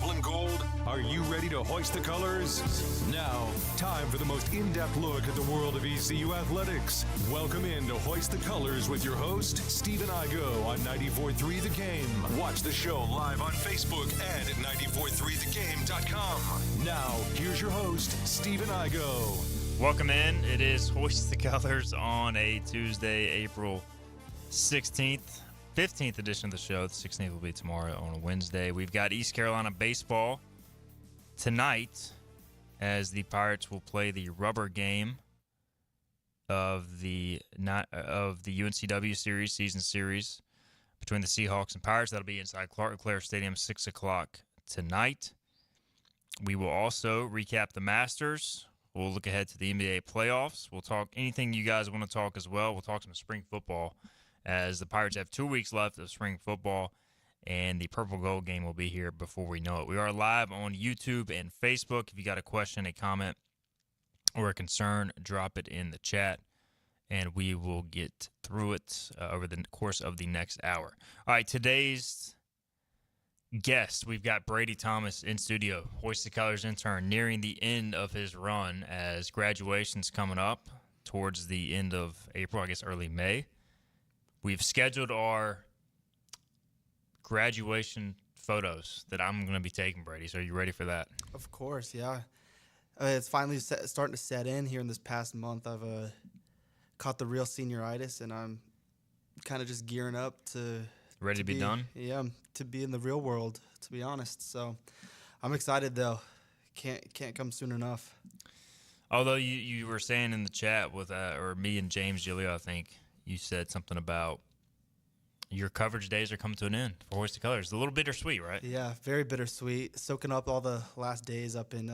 purple and gold? Are you ready to hoist the colors? Now, time for the most in-depth look at the world of ECU athletics. Welcome in to Hoist the Colors with your host, Stephen Igo on 94.3 The Game. Watch the show live on Facebook and at 943thegame.com. Now, here's your host, Stephen Igo. Welcome in. It is Hoist the Colors on a Tuesday, April 16th. 15th edition of the show. The 16th will be tomorrow on a Wednesday. We've got East Carolina baseball tonight as the Pirates will play the rubber game of the UNCW series, season series between the Seahawks and Pirates. That'll be inside Clark LeClair Stadium, 6 o'clock tonight. We will also recap the Masters. We'll look ahead to the NBA playoffs. We'll talk anything you guys want to talk as well. We'll talk some spring football, as the Pirates have 2 weeks left of spring football, and the Purple Gold game will be here before we know it. We are live on YouTube and Facebook. If you got a question, a comment, or a concern, drop it in the chat, and we will get through it over the course of the next hour. All right, today's guest, we've got Brady Thomas in studio, Hoist the Colors intern, nearing the end of his run as graduation's coming up towards the end of April, I guess early May. We've scheduled our graduation photos that I'm going to be taking, Brady. So are you ready for that? Of course, yeah. It's finally starting to set in here in this past month. I've caught the real senioritis, and I'm kind of just gearing up to Ready to be done? Yeah, to be in the real world, to be honest. So I'm excited, though. Can't come soon enough. Although you were saying in the chat with or me and James Giglio, I think, you said something about your coverage days are coming to an end for Hoist the Colors. A little bittersweet, right? Yeah, very bittersweet. Soaking up all the last days up in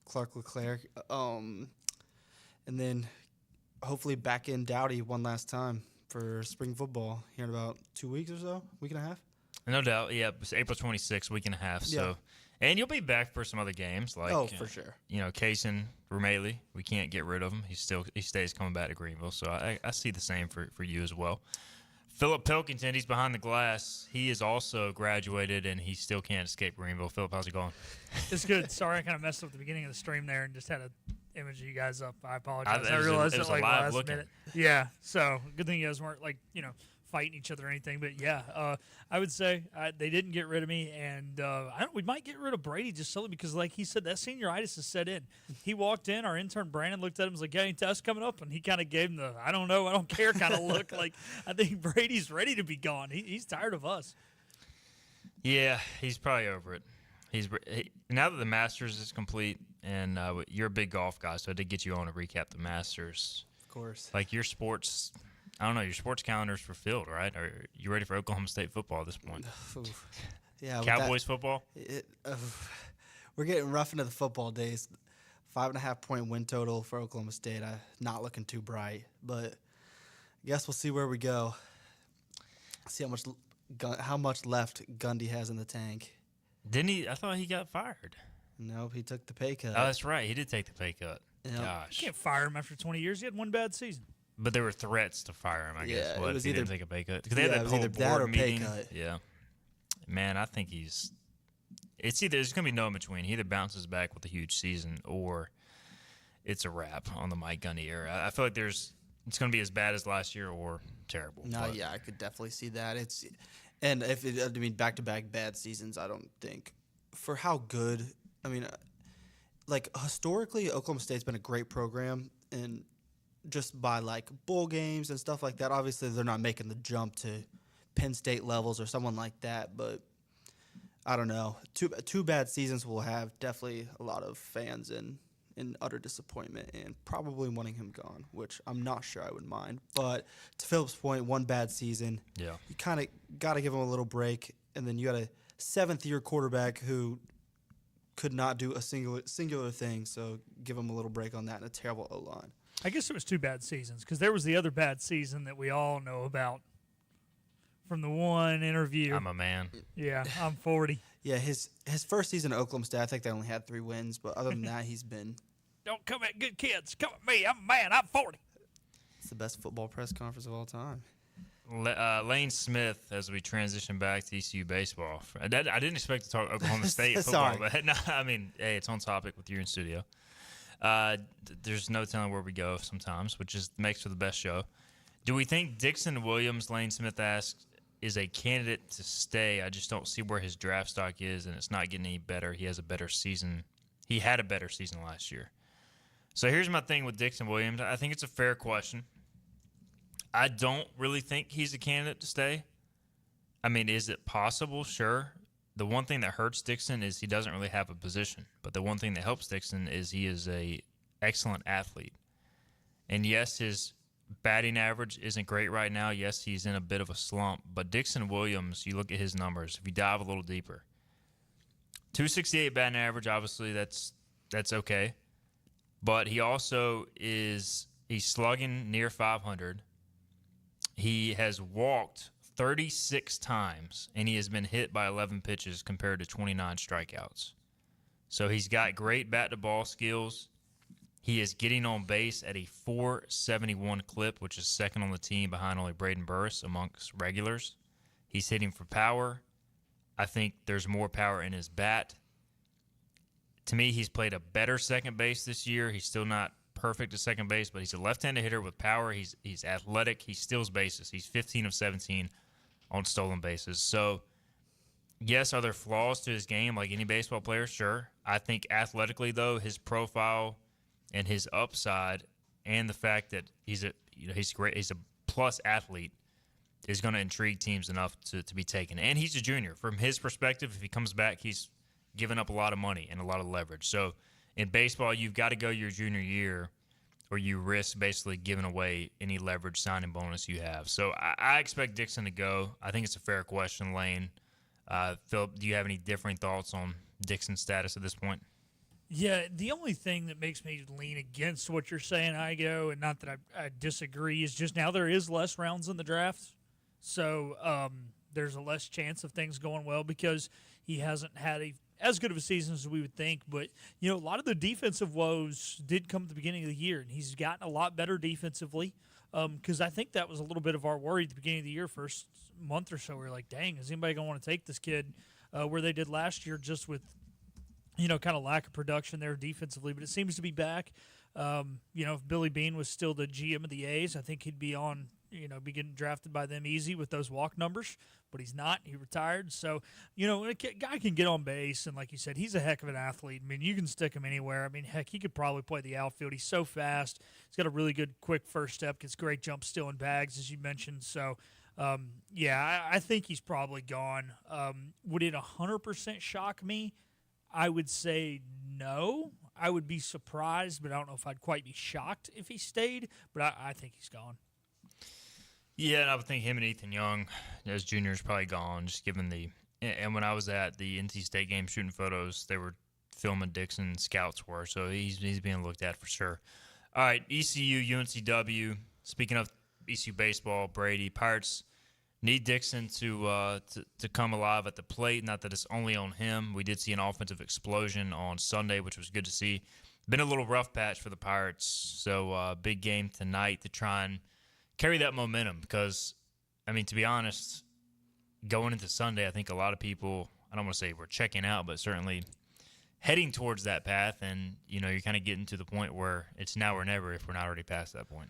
Clark LeClair. And then hopefully back in Dowdy one last time for spring football here in about 2 weeks or so, week and a half. No doubt. Yeah, it's April 26th, week and a half. So, yeah. And you'll be back for some other games. Like, for sure. Kaysen Vermaley, we can't get rid of him. He stays coming back to Greenville. So I see the same for you as well. Philip Pilkington, he's behind the glass. He is also graduated, and he still can't escape Greenville. Philip, how's it going? It's good. Sorry, I kind of messed up the beginning of the stream there and just had an image of you guys up. I apologize. I realized it was like last minute. Yeah, so good thing you guys weren't fighting each other or anything. But yeah, I would say they didn't get rid of me, and we might get rid of Brady just solely because, like he said, that senioritis is set in. He walked in, our intern Brandon looked at him and was like, "Yeah, any tests coming up?" And he kind of gave him the "I don't know, I don't care" kind of look. Like, I think Brady's ready to be gone. He's tired of us. Yeah, he's probably over it. Now that the Masters is complete, and you're a big golf guy, so I did get you on to recap the Masters. Of course. Like your sports. I don't know, your sports calendars were filled, right? Are you ready for Oklahoma State football at this point? Yeah. Cowboys football? We're getting rough into the football days. 5.5-point win total for Oklahoma State. Not looking too bright, but I guess we'll see where we go. See how much left Gundy has in the tank. Didn't he? I thought he got fired. Nope, he took the pay cut. Oh, that's right. He did take the pay cut. Yep. Gosh. You can't fire him after 20 years. He had one bad season. But there were threats to fire him, I guess. Yeah, what, it was if he either, didn't take a pay cut? Because they had that whole board meeting. Yeah. Man, I think it's either there's going to be no in between. He either bounces back with a huge season or it's a wrap on the Mike Gundy era. I feel like it's going to be as bad as last year or terrible. No, yeah, I could definitely see that. And back-to-back bad seasons, I don't think. For how good, historically, Oklahoma State's been a great program, and just by bowl games and stuff like that. Obviously, they're not making the jump to Penn State levels or someone like that, but I don't know. Two bad seasons will have definitely a lot of fans in utter disappointment and probably wanting him gone, which I'm not sure I would mind. But to Philip's point, one bad season. Yeah, you kind of got to give him a little break, and then you got a seventh-year quarterback who could not do a singular thing, so give him a little break on that and a terrible O-line. I guess it was two bad seasons because there was the other bad season that we all know about from the one interview. I'm a man. Yeah, I'm 40. Yeah, his first season at Oklahoma State, I think they only had 3 wins, but other than that, he's been... Don't come at good kids. Come at me. I'm a man. I'm 40. It's the best football press conference of all time. Lane Smith, as we transition back to ECU baseball. I didn't expect to talk Oklahoma State football, but no, I mean, hey, it's on topic with you in studio. There's no telling where we go sometimes, which makes for the best show. Do we think Dixon Williams, Lane Smith asks, is a candidate to stay? I just don't see where his draft stock is, and it's not getting any better. He has a better season. He had a better season last year. So here's my thing with Dixon Williams. I think it's a fair question. I don't really think he's a candidate to stay. I mean, is it possible? Sure. The one thing that hurts Dixon is he doesn't really have a position. But the one thing that helps Dixon is he is a excellent athlete. And yes, his batting average isn't great right now. Yes, he's in a bit of a slump. But Dixon Williams, you look at his numbers, if you dive a little deeper, 268 batting average, obviously that's okay. But he also he's slugging near 500. He has walked 36 times, and he has been hit by 11 pitches compared to 29 strikeouts. So he's got great bat-to-ball skills. He is getting on base at a 471 clip, which is second on the team behind only Braden Burris amongst regulars. He's hitting for power. I think there's more power in his bat. To me, he's played a better second base this year. He's still not perfect at second base, but he's a left-handed hitter with power. He's athletic. He steals bases. He's 15 of 17 on stolen bases. So, yes, are there flaws to his game like any baseball player? Sure. I think athletically, though, his profile and his upside and the fact that he's a plus athlete is going to intrigue teams enough to be taken. And he's a junior. From his perspective, if he comes back, he's given up a lot of money and a lot of leverage. So, in baseball, you've got to go your junior year or you risk basically giving away any leverage signing bonus you have. So I expect Dixon to go. I think it's a fair question, Lane. Philip, do you have any differing thoughts on Dixon's status at this point? Yeah, the only thing that makes me lean against what you're saying, Igo, and not that I disagree, is just now there is less rounds in the draft. So there's a less chance of things going well because he hasn't had as good of a season as we would think. But, a lot of the defensive woes did come at the beginning of the year, and he's gotten a lot better defensively because I think that was a little bit of our worry at the beginning of the year, first month or so. We were like, dang, is anybody going to want to take this kid where they did last year just with, kind of lack of production there defensively. But it seems to be back. If Billy Bean was still the GM of the A's, I think he'd be on – be getting drafted by them easy with those walk numbers, but he's not. He retired. So, a guy can get on base, and like you said, he's a heck of an athlete. I mean, you can stick him anywhere. I mean, heck, he could probably play the outfield. He's so fast. He's got a really good, quick first step, gets great jump stealing bags, as you mentioned. So, I think he's probably gone. Would it 100% shock me? I would say no. I would be surprised, but I don't know if I'd quite be shocked if he stayed, but I think he's gone. Yeah, and I would think him and Ethan Young as juniors probably gone, just given and when I was at the NC State game shooting photos, they were filming Dixon, scouts were, so he's being looked at for sure. All right, ECU, UNCW. Speaking of ECU baseball, Brady, Pirates need Dixon to come alive at the plate. Not that it's only on him. We did see an offensive explosion on Sunday, which was good to see. Been a little rough patch for the Pirates, so big game tonight to try and carry that momentum because, to be honest, going into Sunday, I think a lot of people, I don't want to say we're checking out, but certainly heading towards that path, and, you're kind of getting to the point where it's now or never if we're not already past that point.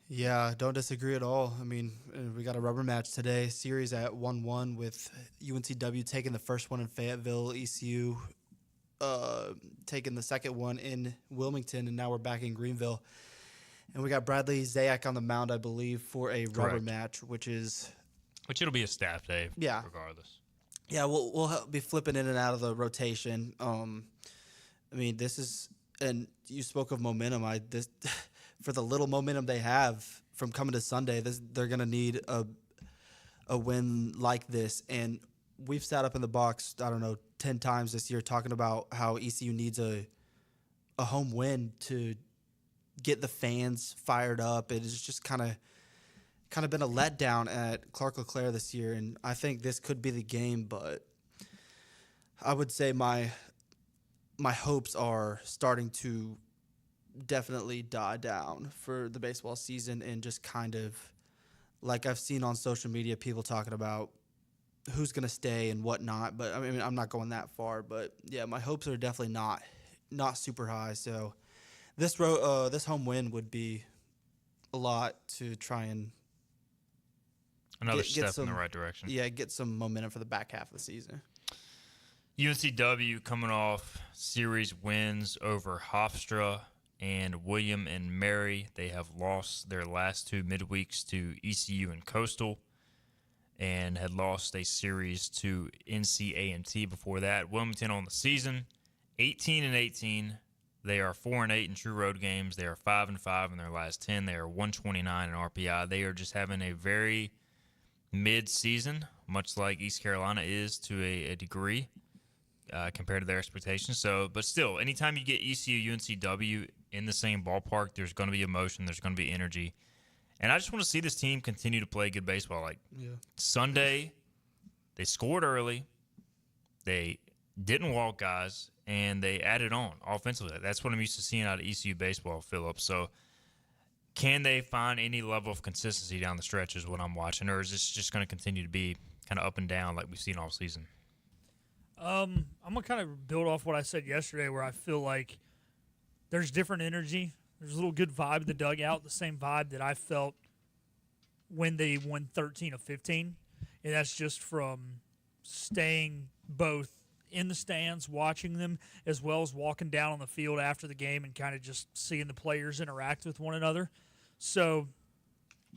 Yeah, don't disagree at all. We got a rubber match today, series at 1-1 with UNCW taking the first one in Fayetteville, ECU taking the second one in Wilmington, and now we're back in Greenville. And we got Bradley Zayak on the mound, I believe, for a rubber match, which it'll be a staff day, regardless. Yeah, we'll be flipping in and out of the rotation. This is, and you spoke of momentum. For the little momentum they have from coming to Sunday, they're going to need a win like this. And we've sat up in the box, 10 times this year talking about how ECU needs a home win to get the fans fired up. It has just kind of been a letdown at Clark LeClaire this year, and I think this could be the game. But I would say my hopes are starting to definitely die down for the baseball season, and just kind of like I've seen on social media people talking about who's going to stay and whatnot. But I mean, I'm not going that far. But yeah, my hopes are definitely not super high. So this home win would be a lot to try and another step in the right direction. Yeah, get some momentum for the back half of the season. UNCW coming off series wins over Hofstra and William and Mary. They have lost their last two midweeks to ECU and Coastal and had lost a series to NCAMT before that. Wilmington on the season, 18-18. They are 4-8 in true road games. They are 5-5 in their last 10. They are 129 in RPI. They are just having a very mid-season, much like East Carolina is to a degree compared to their expectations. So, but still, anytime you get ECU, UNCW in the same ballpark, there's going to be emotion. There's going to be energy. And I just want to see this team continue to play good baseball. Like Sunday, they scored early. They didn't walk guys, and they added on offensively. That's what I'm used to seeing out of ECU baseball, Philip. So can they find any level of consistency down the stretch is what I'm watching, or is this just going to continue to be kind of up and down like we've seen all season? I'm going to kind of build off what I said yesterday where I feel like there's different energy. There's a little good vibe in the dugout, the same vibe that I felt when they won 13 of 15. And that's just from staying both in the stands, watching them, as well as walking down on the field after the game and kind of just seeing the players interact with one another. So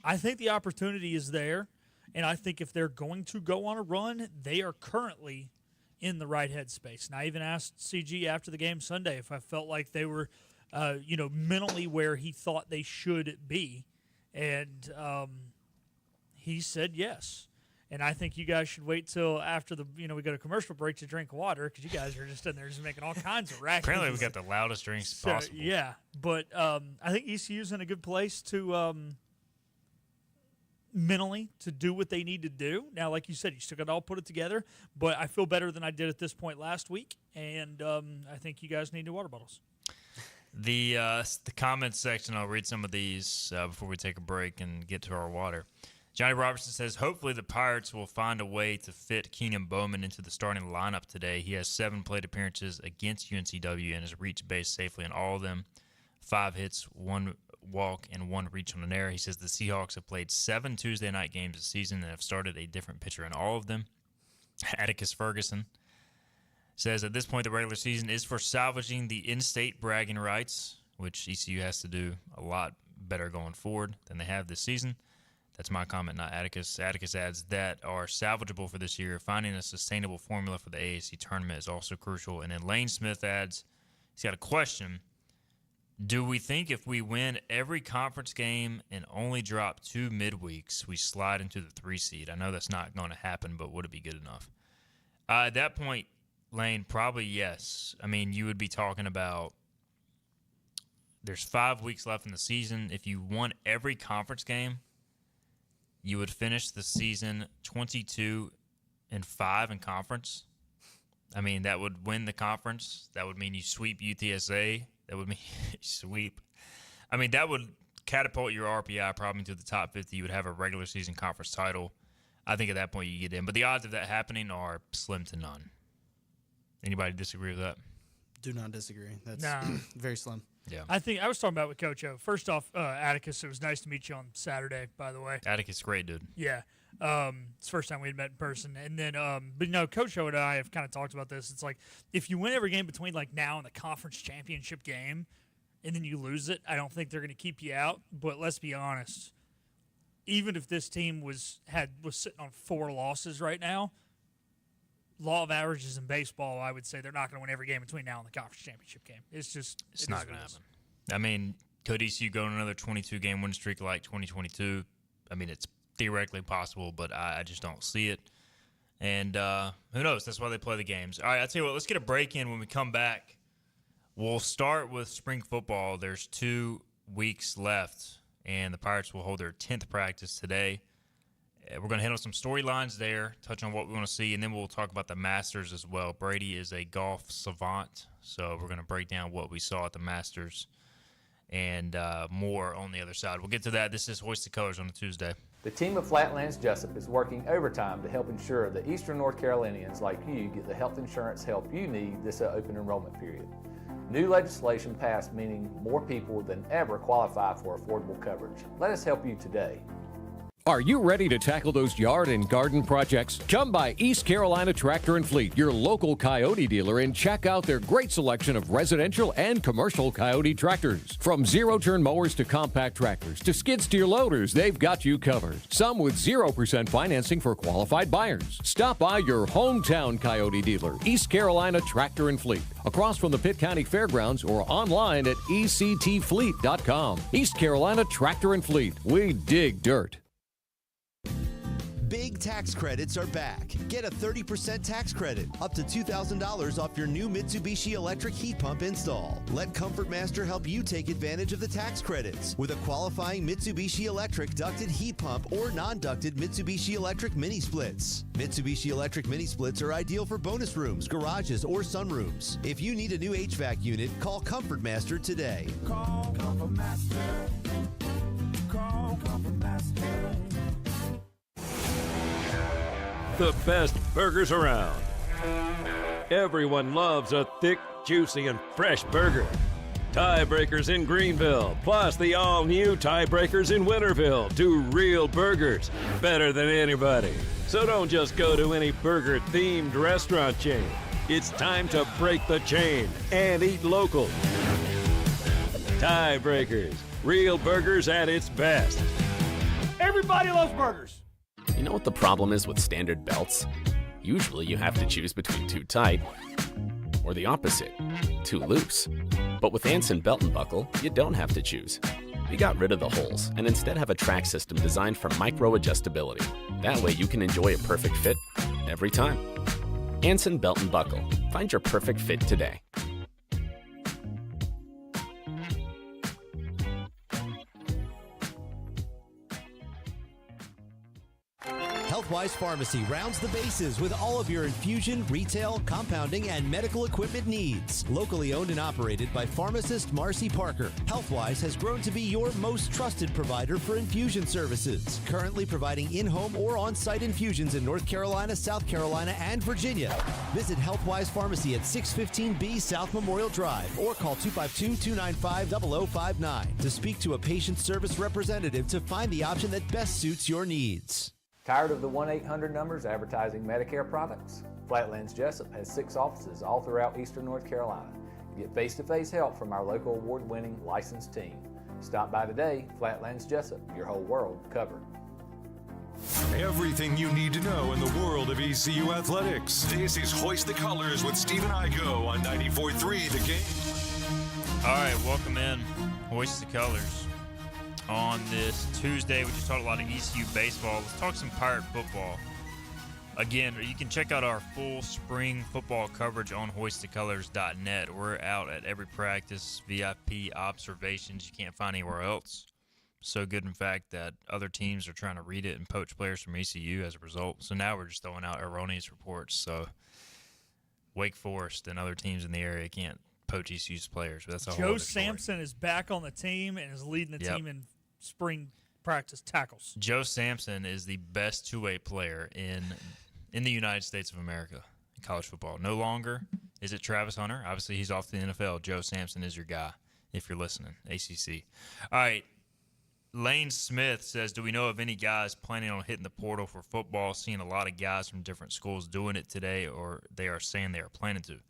I think the opportunity is there, and I think if they're going to go on a run, they are currently in the right headspace. And I even asked CG after the game Sunday if I felt like they were, mentally where he thought they should be. And he said yes. And I think you guys should wait till after we go to commercial break to drink water because you guys are just in there just making all kinds of racket. Apparently we got the loudest drinks possible. Yeah, but I think ECU's in a good place to mentally to do what they need to do. Now, like you said, you still got to all put it together, but I feel better than I did at this point last week, and I think you guys need new water bottles. The comments section, I'll read some of these before we take a break and get to our water. Johnny Robertson says, hopefully the Pirates will find a way to fit Keenan Bowman into the starting lineup today. He has 7 plate appearances against UNCW and has reached base safely in all of them. 5 hits, 1 walk, and 1 reach on an error. He says the Seahawks have played 7 Tuesday night games this season and have started a different pitcher in all of them. Atticus Ferguson says at this point the regular season is for salvaging the in-state bragging rights, which ECU has to do a lot better going forward than they have this season. That's my comment, not Atticus. Atticus adds that are salvageable for this year. Finding a sustainable formula for the AAC tournament is also crucial. And then Lane Smith adds, he's got a question. Do we think if we win every conference game and only drop 2 midweeks, we slide into the 3 seed? I know that's not going to happen, but would it be good enough? At that point, Lane, probably yes. I mean, you would be talking about there's 5 weeks left in the season. If you won every conference game, you would finish the season 22-5 in conference. I mean, that would win the conference. That would mean you sweep UTSA. That would mean you sweep. I mean, that would catapult your RPI probably to the top 50. You would have a regular season conference title. I think at that point you get in. But the odds of that happening are slim to none. Anybody disagree with that? Do not disagree. That's very slim. Yeah. I think I was talking about with Coach O. First off, Atticus, it was nice to meet you on Saturday, by the way. Atticus, great dude. Yeah. It's the first time we had met in person. And then, Coach O and I have kind of talked about this. It's like if you win every game between like now and the conference championship game and then you lose it, I don't think they're going to keep you out. But let's be honest. Even if this team was sitting on 4 losses right now, law of averages in baseball, I would say they're not going to win every game between now and the conference championship game. It's not going to happen. I mean, could ECU go on another 22-game win streak like 2022? I mean, it's theoretically possible, but I just don't see it. And who knows? That's why they play the games. All right, I'll tell you what, let's get a break in. When we come back, we'll start with spring football. There's 2 weeks left, and the Pirates will hold their 10th practice today. We're going to hit on some storylines there, touch on what we want to see, and then we'll talk about the Masters as well. Brady is a golf savant, so we're going to break down what we saw at the Masters and more on the other side. We'll get to that. This is Hoist the Colors on a Tuesday. The team of Flatlands Jessup is working overtime to help ensure that Eastern North Carolinians like you get the health insurance help you need this open enrollment period. New legislation passed meaning more people than ever qualify for affordable coverage. Let us help you today. Are you ready to tackle those yard and garden projects? Come by East Carolina Tractor and Fleet, your local Coyote dealer, and check out their great selection of residential and commercial Coyote tractors. From zero-turn mowers to compact tractors to skid steer loaders, they've got you covered. Some with 0% financing for qualified buyers. Stop by your hometown Coyote dealer, East Carolina Tractor and Fleet, across from the Pitt County Fairgrounds, or online at ectfleet.com. East Carolina Tractor and Fleet. We dig dirt. Big tax credits are back. Get a 30% tax credit, up to $2,000 off your new Mitsubishi electric heat pump install. Let Comfort Master help you take advantage of the tax credits with a qualifying Mitsubishi electric ducted heat pump or non-ducted Mitsubishi electric mini splits. Mitsubishi electric mini splits are ideal for bonus rooms, garages, or sunrooms. If you need a new HVAC unit, call Comfort Master today. Call Comfort Master. Call Comfort Master. The best burgers around. Everyone loves a thick, juicy, and fresh burger. Tiebreakers in Greenville, plus the all-new Tiebreakers in Winterville. Do real burgers better than anybody. So don't just go to any burger-themed restaurant chain. It's time to break the chain and eat local. Tiebreakers, real burgers at its best. Everybody loves burgers. You know what the problem is with standard belts? Usually you have to choose between too tight or the opposite, too loose. But with Anson Belt and Buckle, you don't have to choose. We got rid of the holes and instead have a track system designed for micro adjustability. That way you can enjoy a perfect fit every time. Anson Belt and Buckle. Find your perfect fit today. Healthwise Pharmacy rounds the bases with all of your infusion, retail, compounding, and medical equipment needs. Locally owned and operated by pharmacist Marcy Parker, Healthwise has grown to be your most trusted provider for infusion services. Currently providing in-home or on-site infusions in North Carolina, South Carolina, and Virginia. Visit Healthwise Pharmacy at 615B South Memorial Drive or call 252-295-0059 to speak to a patient service representative to find the option that best suits your needs. Tired of the 1-800 numbers advertising Medicare products? Flatlands Jessup has 6 offices all throughout Eastern North Carolina. Get face-to-face help from our local award-winning licensed team. Stop by today. Flatlands Jessup, your whole world covered. Everything you need to know in the world of ECU athletics. This is Hoist the Colors with Stephen Igo on 94.3 The Game. All right, welcome in. Hoist the Colors. On this Tuesday, we just talked a lot of ECU baseball. Let's talk some Pirate football. Again, you can check out our full spring football coverage on hoistthecolors.net. We're out at every practice, VIP observations you can't find anywhere else. So good, in fact, that other teams are trying to read it and poach players from ECU as a result. So now we're just throwing out erroneous reports. So Wake Forest and other teams in the area can't poach ECU's players. But that's a whole Joe other story. Sampson is back on the team and is leading the team in spring practice tackles. Joe Sampson is the best two-way player in the United States of America in college football. No longer is it Travis Hunter. Obviously, he's off to the NFL. Joe Sampson is your guy if you're listening, ACC. All right. Lane Smith says, do we know of any guys planning on hitting the portal for football? Seeing a lot of guys from different schools doing it today, or they are saying they are planning to.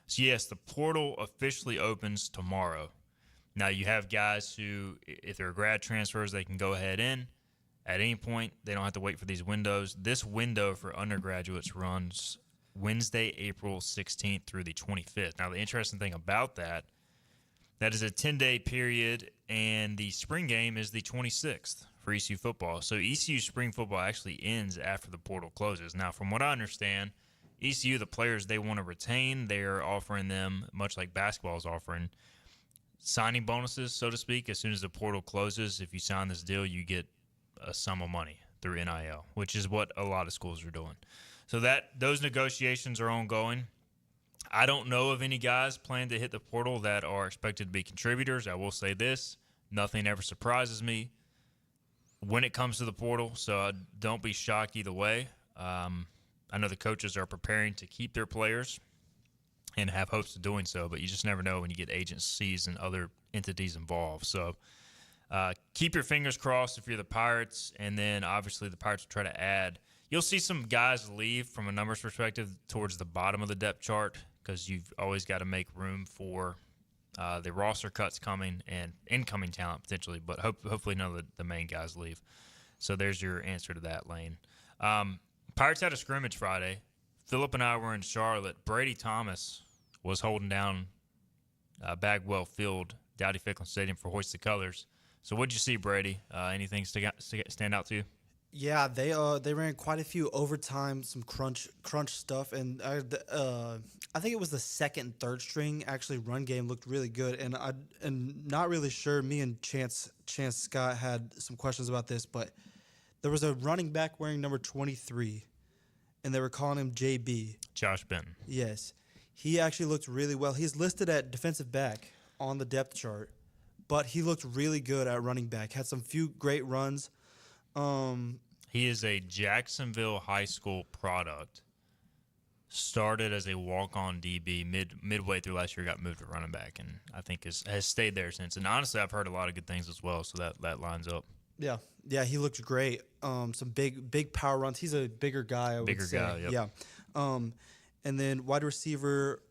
So, yes, the portal officially opens tomorrow. Now, you have guys who, if they're grad transfers, they can go ahead in at any point. They don't have to wait for these windows. This window for undergraduates runs Wednesday, April 16th through the 25th. Now, the interesting thing about that is a 10-day period, and the spring game is the 26th for ECU football. So ECU spring football actually ends after the portal closes. Now, from what I understand, ECU, the players they want to retain, they're offering them, much like basketball is offering, signing bonuses, so to speak. As soon as the portal closes, if you sign this deal, you get a sum of money through NIL, which is what a lot of schools are doing. So those negotiations are ongoing. I don't know of any guys planning to hit the portal that are expected to be contributors. I will say this, nothing ever surprises me. when it comes to the portal, so don't be shocked either way. I know the coaches are preparing to keep their players and have hopes of doing so, but you just never know when you get agencies and other entities involved. So keep your fingers crossed if you're the Pirates, and then obviously the Pirates will try to add. You'll see some guys leave from a numbers perspective towards the bottom of the depth chart because you've always got to make room for the roster cuts coming and incoming talent potentially, but hopefully none of the main guys leave. So there's your answer to that, Lane. Pirates had a scrimmage Friday. Phillip and I were in Charlotte. Brady Thomas was holding down Bagwell Field, Dowdy Ficklin Stadium for Hoist the Colors. So what did you see, Brady? Anything stand out to you? Yeah, they ran quite a few overtime, some crunch stuff, and I think it was the second and third string actually run game looked really good, and not really sure. Me and Chance Scott had some questions about this, but there was a running back wearing number 23, and they were calling him JB. Josh Benton. Yes, he actually looked really well. He's listed at defensive back on the depth chart, but he looked really good at running back. Had some few great runs. He is a Jacksonville High School product. Started as a walk-on DB midway through last year, got moved to running back, and I think has stayed there since. And honestly, I've heard a lot of good things as well, so that lines up. Yeah, he looked great. Some big power runs. He's a bigger guy. Bigger guy, yep. Yeah. And then wide receiver,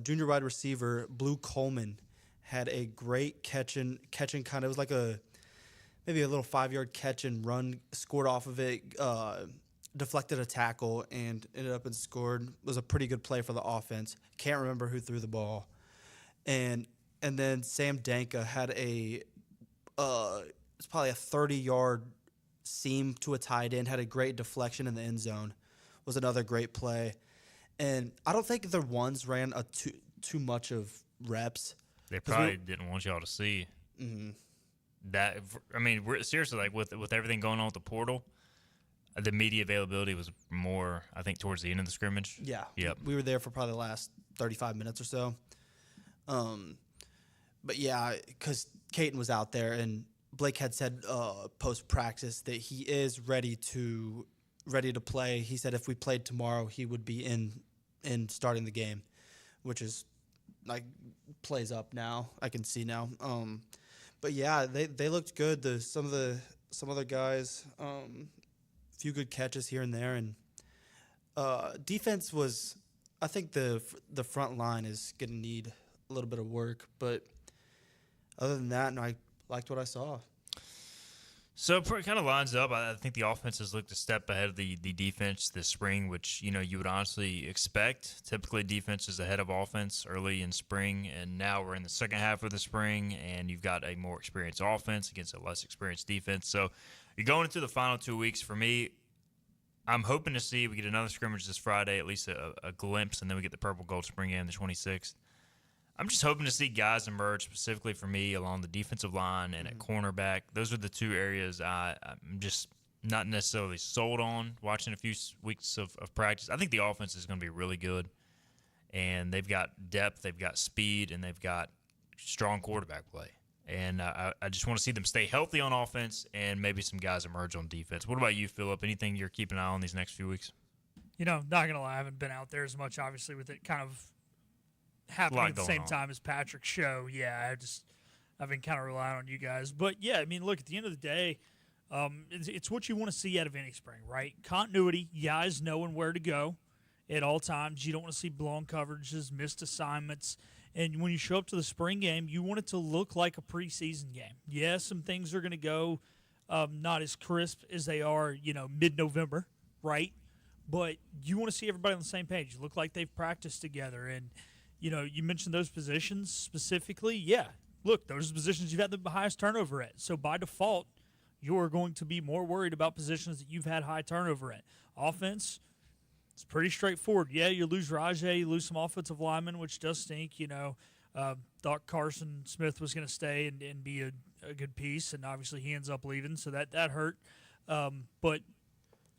junior wide receiver, Blue Coleman had a great catching kind of. It was like maybe a little 5-yard catch and run, scored off of it, deflected a tackle, and ended up and scored. It was a pretty good play for the offense. Can't remember who threw the ball. And then Sam Danka had it's probably a 30-yard seam to a tight end, had a great deflection in the end zone. Was another great play. And I don't think their ones ran too much of reps. They probably didn't want y'all to see. Mm-hmm. That, I mean, seriously, like with everything going on with the portal, the media availability was more, I think, towards the end of the scrimmage. Yeah. Yep. We were there for probably the last 35 minutes or so. But yeah, because Caton was out there, and Blake had said post practice that he is ready to play. He said if we played tomorrow, he would be in starting the game, which is like plays up now. I can see now. But yeah, they looked good. Some other guys, few good catches here and there, and defense was. I think the front line is going to need a little bit of work, but other than that, no, I liked what I saw. So it kind of lines up. I think the offense has looked a step ahead of the defense this spring, which you would honestly expect. Typically, defense is ahead of offense early in spring, and now we're in the second half of the spring, and you've got a more experienced offense against a less experienced defense. So you're going into the final 2 weeks. For me, I'm hoping to see we get another scrimmage this Friday, at least a glimpse, and then we get the Purple Gold spring game the 26th. I'm just hoping to see guys emerge specifically for me along the defensive line and at cornerback. Those are the two areas I'm just not necessarily sold on watching a few weeks of practice. I think the offense is going to be really good, and they've got depth, they've got speed, and they've got strong quarterback play. And I just want to see them stay healthy on offense and maybe some guys emerge on defense. What about you, Phillip? Anything you're keeping an eye on these next few weeks? Not going to lie, I haven't been out there as much, obviously, with it kind of happening at the same time as Patrick's show. Yeah, I've been kind of relying on you guys. But, yeah, I mean, look, at the end of the day, it's what you want to see out of any spring, right? Continuity, guys knowing where to go at all times. You don't want to see blown coverages, missed assignments. And when you show up to the spring game, you want it to look like a preseason game. Yes, some things are going to go not as crisp as they are, mid-November, right? But you want to see everybody on the same page. Look like they've practiced together. And, you mentioned those positions specifically. Yeah, look, those are positions you've had the highest turnover at. So by default, you're going to be more worried about positions that you've had high turnover at. Offense, it's pretty straightforward. Yeah, you lose Rajay, you lose some offensive linemen, which does stink. Thought Carson Smith was going to stay and be a good piece, and obviously he ends up leaving, so that hurt. But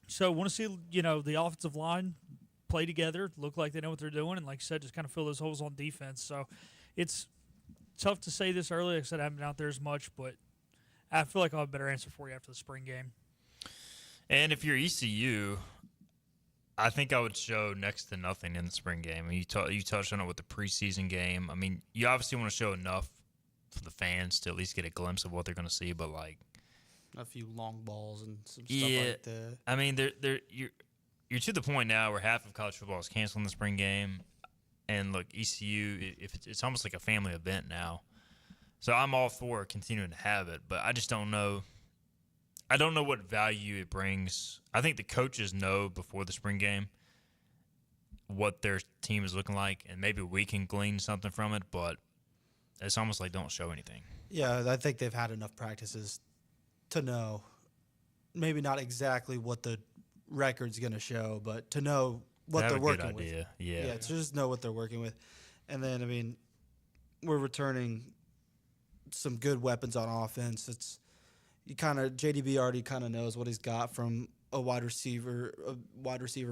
so want to see the offensive line play together, look like they know what they're doing, and like I said, just kind of fill those holes on defense. So it's tough to say this early. Like I said, I haven't been out there as much, but I feel like I'll have a better answer for you after the spring game. And if you're ECU, I think I would show next to nothing in the spring game. I mean, you touched on it with the preseason game. I mean, you obviously want to show enough for the fans to at least get a glimpse of what they're going to see, but like a few long balls and some stuff like that. I mean, you're to the point now where half of college football is canceling the spring game, and look, ECU, it's almost like a family event now. So I'm all for continuing to have it, but I just don't know. I don't know what value it brings. I think the coaches know before the spring game what their team is looking like, and maybe we can glean something from it, but it's almost like don't show anything. Yeah, I think they've had enough practices to know, maybe not exactly what the record's going to show, but to know what they're working with. Yeah, to just know what they're working with. And then, I mean, we're returning some good weapons on offense. JDB already kind of knows what he's got from a wide receiver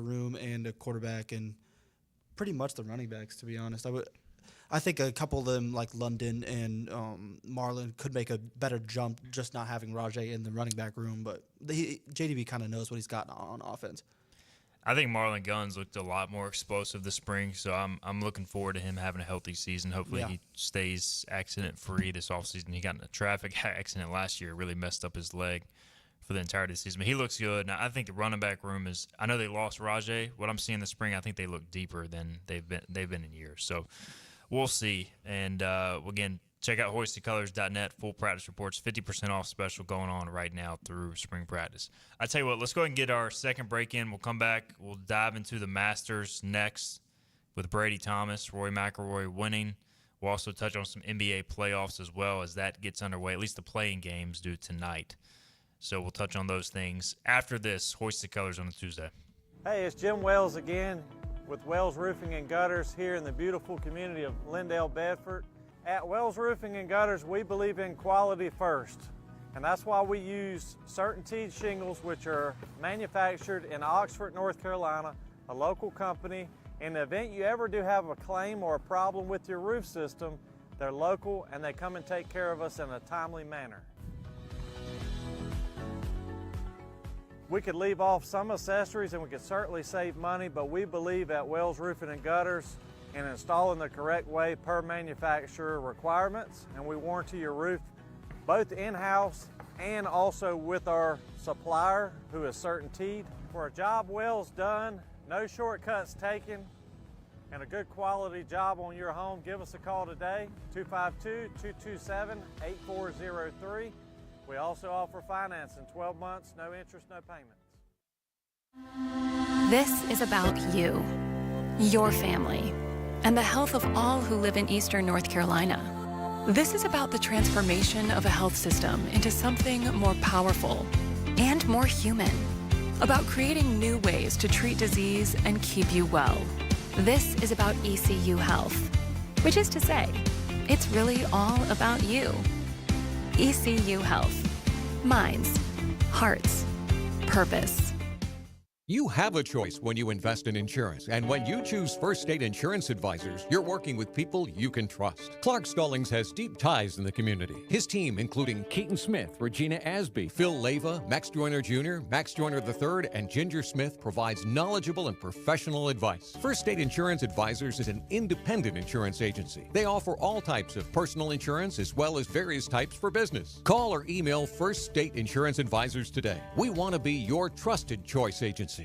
room and a quarterback, and pretty much the running backs, to be honest. I think a couple of them, like London and Marlon, could make a better jump just not having Rajay in the running back room. But JDB kind of knows what he's got on offense. I think Marlon Guns looked a lot more explosive this spring, so I'm looking forward to him having a healthy season. Hopefully he stays accident-free this offseason. He got in a traffic accident last year, really messed up his leg for the entirety of the season. But he looks good. Now, I think the running back room is – I know they lost Rajay. What I'm seeing this spring, I think they look deeper than they've been in years. So we'll see. And, again, check out hoistedcolors.net, full practice reports, 50% off special going on right now through spring practice. I tell you what, let's go ahead and get our second break in. We'll come back. We'll dive into the Masters next with Brady Thomas, Rory McIlroy winning. We'll also touch on some NBA playoffs as well as that gets underway. At least the playing games do tonight. So we'll touch on those things after this Hoisted Colors on a Tuesday. Hey, it's Jim Wells again with Wells Roofing and Gutters here in the beautiful community of Lindale, Bedford. At Wells Roofing and Gutters, we believe in quality first, and that's why we use CertainTeed shingles, which are manufactured in Oxford, North Carolina, a local company. In the event you ever do have a claim or a problem with your roof system, they're local and they come and take care of us in a timely manner. We could leave off some accessories and we could certainly save money, but we believe at Wells Roofing and Gutters in installing the correct way per manufacturer requirements, and we warranty your roof both in-house and also with our supplier, who is CertainTeed. For a job Wells done, no shortcuts taken, and a good quality job on your home, give us a call today, 252-227-8403. We also offer financing, 12 months, no interest, no payments. This is about you, your family, and the health of all who live in Eastern North Carolina. This is about the transformation of a health system into something more powerful and more human, about creating new ways to treat disease and keep you well. This is about ECU Health, which is to say, it's really all about you. ECU Health. Minds, hearts, purpose. You have a choice when you invest in insurance, and when you choose First State Insurance Advisors, you're working with people you can trust. Clark Stallings has deep ties in the community. His team, including Keaton Smith, Regina Asby, Phil Leyva, Max Joyner Jr., Max Joyner III, and Ginger Smith, provides knowledgeable and professional advice. First State Insurance Advisors is an independent insurance agency. They offer all types of personal insurance as well as various types for business. Call or email First State Insurance Advisors today. We want to be your trusted choice agency.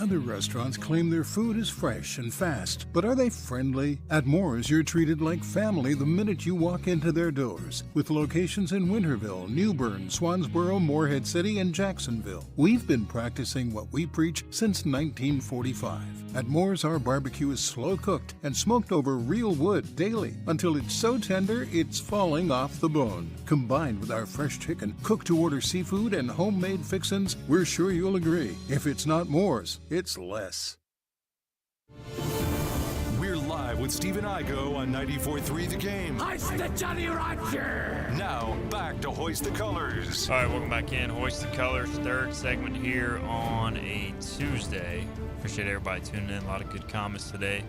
Other restaurants claim their food is fresh and fast, but are they friendly? At Moore's, you're treated like family the minute you walk into their doors, with locations in Winterville, New Bern, Swansboro, Morehead City, and Jacksonville. We've been practicing what we preach since 1945. At Moore's, our barbecue is slow cooked and smoked over real wood daily until it's so tender it's falling off the bone. Combined with our fresh chicken, cooked-to-order seafood, and homemade fixins, we're sure you'll agree. If it's not Moore's, it's less. We're live with Stephen Igo on 94.3 The Game. Hoist the Johnny Roger! Now, back to Hoist the Colors. All right, welcome back in. Hoist the Colors, third segment here on a Tuesday. Appreciate everybody tuning in. A lot of good comments today.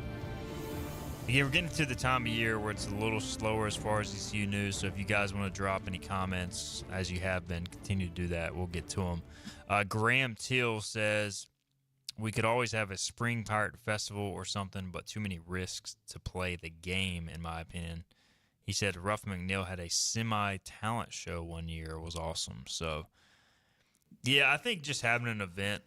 Again, we're getting to the time of year where it's a little slower as far as ECU news, so if you guys want to drop any comments, as you have been, continue to do that. We'll get to them. Graham Till says, we could always have a spring pirate festival or something, but too many risks to play the game, in my opinion. He said Ruff McNeil had a semi-talent show one year. It was awesome. So, yeah, I think just having an event,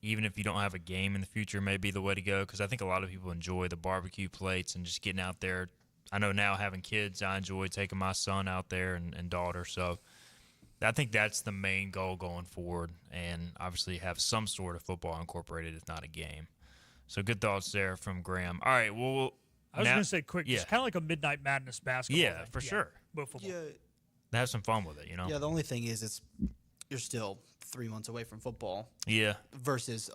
even if you don't have a game in the future, may be the way to go, because I think a lot of people enjoy the barbecue plates and just getting out there. I know now having kids, I enjoy taking my son out there and daughter. So I think that's the main goal going forward, and obviously have some sort of football incorporated, if not a game. So good thoughts there from Graham. All right, well, I was going to say quick, it's kind of like a Midnight Madness basketball thing. For sure. But football. Yeah. Have some fun with it, you know? Yeah, the only thing is you're still 3 months away from football. Yeah. Versus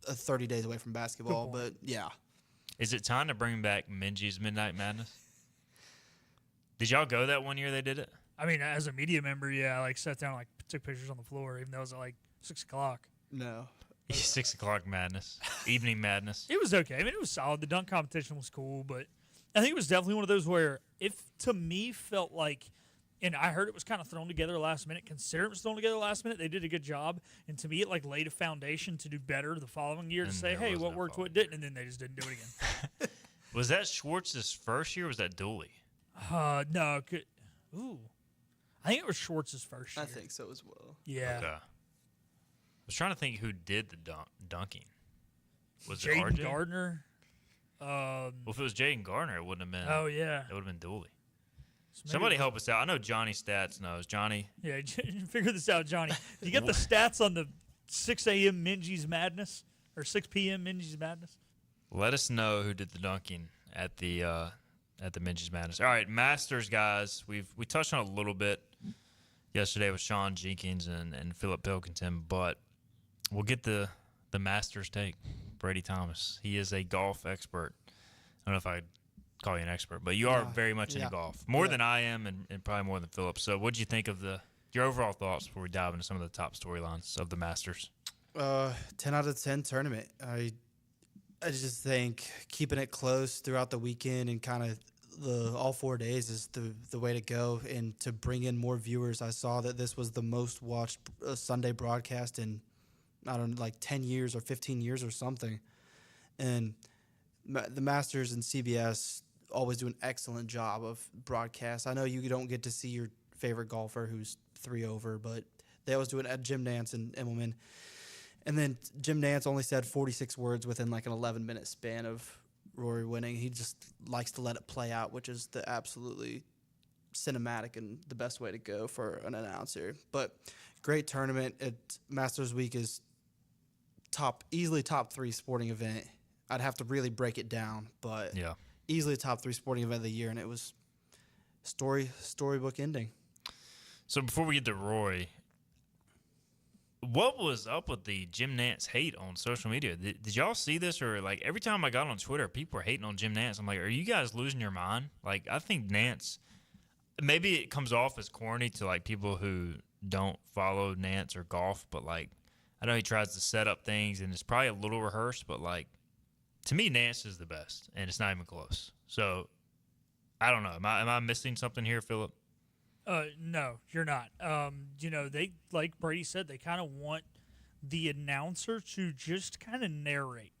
30 days away from basketball, but yeah. Is it time to bring back Minji's Midnight Madness? Did y'all go that one year they did it? I mean, as a media member, yeah, I sat down, took pictures on the floor, even though it was at 6 o'clock. No. 6 o'clock madness. Evening madness. It was okay. I mean, it was solid. The dunk competition was cool, but I think it was definitely one of those where to me felt like, and I heard it was kind of thrown together last minute. Considering it was thrown together last minute, they did a good job. And to me, it laid a foundation to do better the following year, to say, hey, what worked, what didn't, and then they just didn't do it again. Was that Schwartz's first year, or was that Dooley? No. I think it was Schwartz's first year. I think so as well. Yeah. Okay. I was trying to think who did the dunking. Was it Jaden RJ? Gardner? Well, if it was Jaden Gardner, it wouldn't have been. Oh, yeah. It would have been Dooley. Somebody help us out. I know Johnny Stats knows. Johnny. Yeah, figure this out, Johnny. Do you get the stats on the 6 a.m. Minji's Madness or 6 p.m. Minji's Madness? Let us know who did the dunking at the Minji's Madness. All right, Masters guys. We touched on it a little bit yesterday with Sean Jenkins and Philip Pilkington, but we'll get the Masters take. Brady Thomas. He is a golf expert. I don't know if I'd call you an expert, but you are very much into golf. More than I am, and probably more than Philip. So what did you think of your overall thoughts before we dive into some of the top storylines of the Masters? 10 out of 10 tournament. I just think keeping it close throughout the weekend and kind of all 4 days is the way to go, and to bring in more viewers. I saw that this was the most watched Sunday broadcast in, I don't know, 10 years or 15 years or something. And the Masters and CBS always do an excellent job of broadcast. I know you don't get to see your favorite golfer who's 3 over, but they always do it at Jim Nantz and Immelman. And then Jim Nantz only said 46 words within an 11-minute span of Rory winning. He just likes to let it play out, which is the absolutely cinematic and the best way to go for an announcer. But great tournament. Masters Week is easily top 3 sporting event. I'd have to really break it down, but easily a top 3 sporting event of the year, and it was storybook ending. So before we get to Roy, what was up with the Jim Nantz hate on social media? Did y'all see this? Or every time I got on Twitter, people were hating on Jim Nantz. I'm like, are you guys losing your mind? I think Nantz, maybe it comes off as corny to people who don't follow Nantz or golf, but I know he tries to set up things and it's probably a little rehearsed, but to me, Nantz is the best, and it's not even close. So, I don't know. Am I missing something here, Philip? No, you're not. They, like Brady said, they kind of want the announcer to just kind of narrate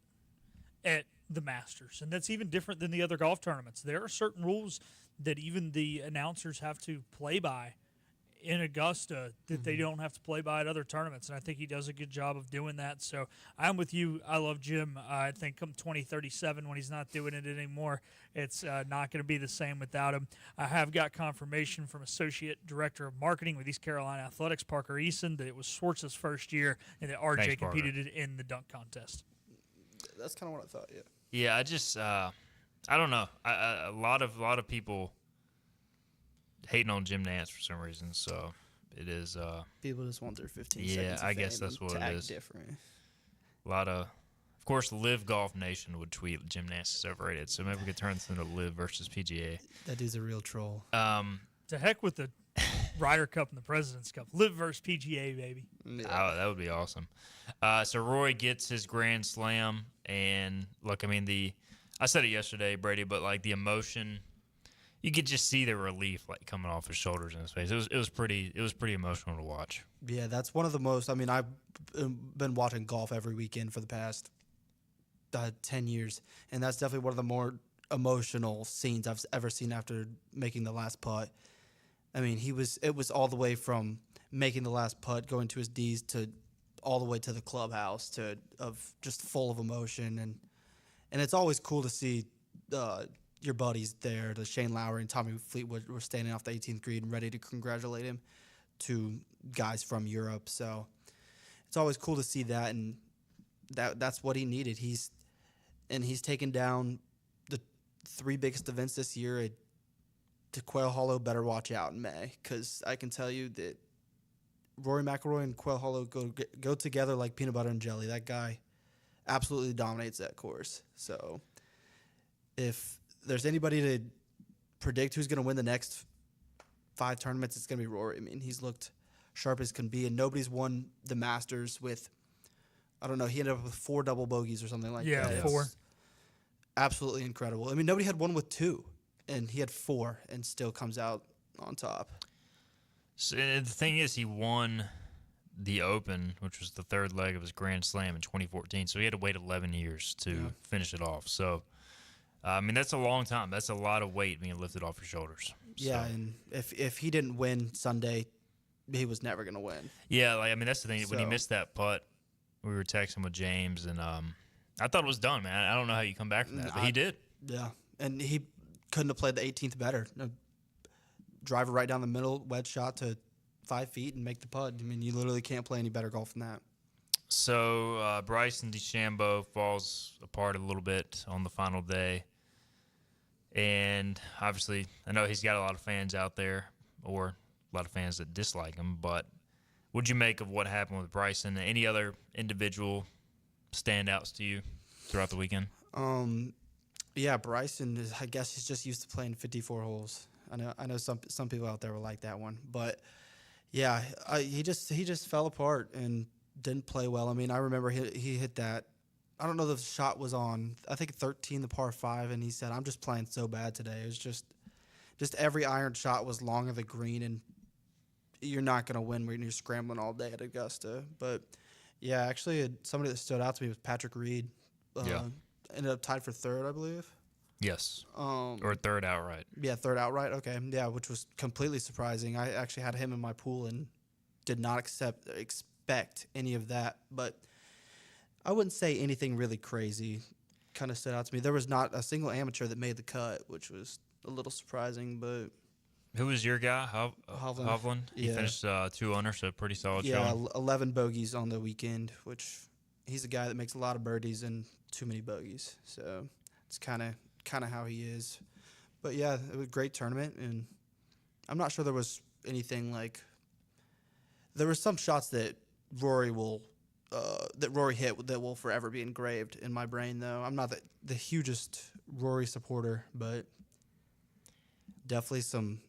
at the Masters, and that's even different than the other golf tournaments. There are certain rules that even the announcers have to play by in Augusta that they don't have to play by at other tournaments, and I think he does a good job of doing that. So I'm with you. I love Jim. I think come 2037, when he's not doing it anymore, it's not going to be the same without him. I have got confirmation from Associate Director of Marketing with East Carolina Athletics, Parker Eason, that it was Schwartz's first year and that RJ competed in the dunk contest. That's kind of what I thought, yeah. Yeah, I just I don't know. A lot of people hating on Jim Nance for some reason, so it is. People just want their 15 yeah, seconds. I guess that's what it is. Different. A lot of course, Live Golf Nation would tweet Jim Nance is overrated, so maybe we could turn this into Live versus PGA. That dude's a real troll. To heck with the Ryder Cup and the President's Cup. Live versus PGA, baby. Yeah. Oh, that would be awesome. So Rory gets his Grand Slam, and look, I mean I said it yesterday, Brady, but like the emotion, you could just see the relief like coming off his shoulders and his face. It was pretty emotional to watch. Yeah, that's one of the most. I mean, I've been watching golf every weekend for the past 10 years, and that's definitely one of the more emotional scenes I've ever seen after making the last putt. I mean, it was all the way from making the last putt, going to his D's, to all the way to the clubhouse, of just full of emotion, and it's always cool to see your buddies there. The Shane Lowry and Tommy Fleetwood were standing off the 18th green, ready to congratulate him. Two guys from Europe, so it's always cool to see that, and that's what he needed. He's taken down the three biggest events this year. To Quail Hollow, better watch out in May, because I can tell you that Rory McIlroy and Quail Hollow go together like peanut butter and jelly. That guy absolutely dominates that course. So if there's anybody to predict who's going to win the next 5 tournaments, it's going to be Rory. I mean, he's looked sharp as can be, and nobody's won the Masters with, I don't know, he ended up with 4 double bogeys or something like that. Yeah, 4. Absolutely incredible. I mean, nobody had one with 2, and he had 4 and still comes out on top. So the thing is, he won the Open, which was the 3rd leg of his Grand Slam in 2014, so he had to wait 11 years to finish it off. So, I mean, that's a long time. That's a lot of weight being lifted off your shoulders. Yeah, and if he didn't win Sunday, he was never going to win. Yeah, like, I mean, that's the thing. When he missed that putt, we were texting with James, and I thought it was done, man. I don't know how you come back from that, but he did. Yeah, and he couldn't have played the 18th better. Drive it right down the middle, wedge shot to 5 feet, and make the putt. I mean, you literally can't play any better golf than that. So Bryson DeChambeau falls apart a little bit on the final day. And obviously, I know he's got a lot of fans out there, or a lot of fans that dislike him, but what'd you make of what happened with Bryson? Any other individual standouts to you throughout the weekend? Yeah, Bryson I guess he's just used to playing 54 holes. I know some people out there will like that one, but yeah, he just fell apart and didn't play well. I mean, I remember he hit that. I don't know if the shot was on, I think 13, the par 5, and he said, "I'm just playing so bad today." It was just every iron shot was long of the green, and you're not going to win when you're scrambling all day at Augusta. But yeah, actually, somebody that stood out to me was Patrick Reed. Ended up tied for 3rd, I believe. Yes. Or 3rd outright. Yeah, 3rd outright. Okay. Yeah, which was completely surprising. I actually had him in my pool and did not expect any of that. But I wouldn't say anything really crazy kind of stood out to me. There was not a single amateur that made the cut, which was a little surprising. But who was your guy? Hovland? He Yeah. finished 2 under, so pretty solid yeah, showing. 11 bogeys on the weekend, which he's a guy that makes a lot of birdies and too many bogeys. So it's kind of how he is. But yeah, it was a great tournament, and I'm not sure there was anything like. There were some shots that Rory hit that will forever be engraved in my brain, though. I'm not the hugest Rory supporter, but definitely some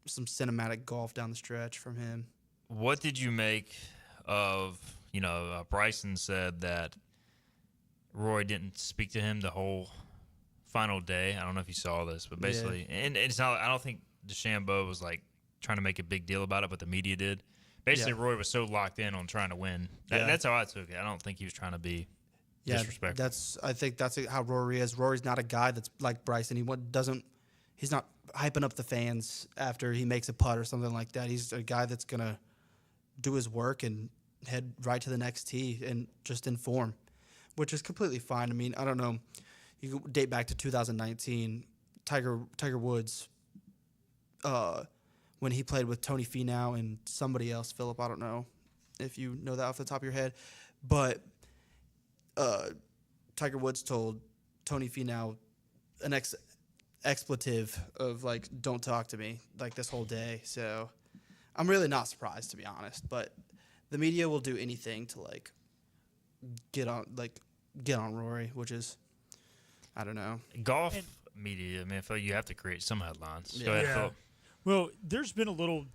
cinematic golf down the stretch from him. What did you make of, Bryson said that Rory didn't speak to him the whole final day. I don't know if you saw this, but basically, and it's not, I don't think DeChambeau was like trying to make a big deal about it, but the media did. Basically, Rory was so locked in on trying to win. That's how I took it. I don't think he was trying to be disrespectful. I think that's how Rory is. Rory's not a guy that's like Bryson. he's not hyping up the fans after he makes a putt or something like that. He's a guy that's gonna do his work and head right to the next tee and just inform, which is completely fine. I mean, I don't know. You can date back to 2019, Tiger Woods, when he played with Tony Finau and somebody else, Philip. I don't know if you know that off the top of your head, but Tiger Woods told Tony Finau an expletive of like, "Don't talk to me," like this whole day. So I'm really not surprised, to be honest. But the media will do anything to like get on Rory, which is, I don't know. Golf media, I mean, I feel you have to create some headlines. Yeah. Go ahead, Phil. Well, there's been a little.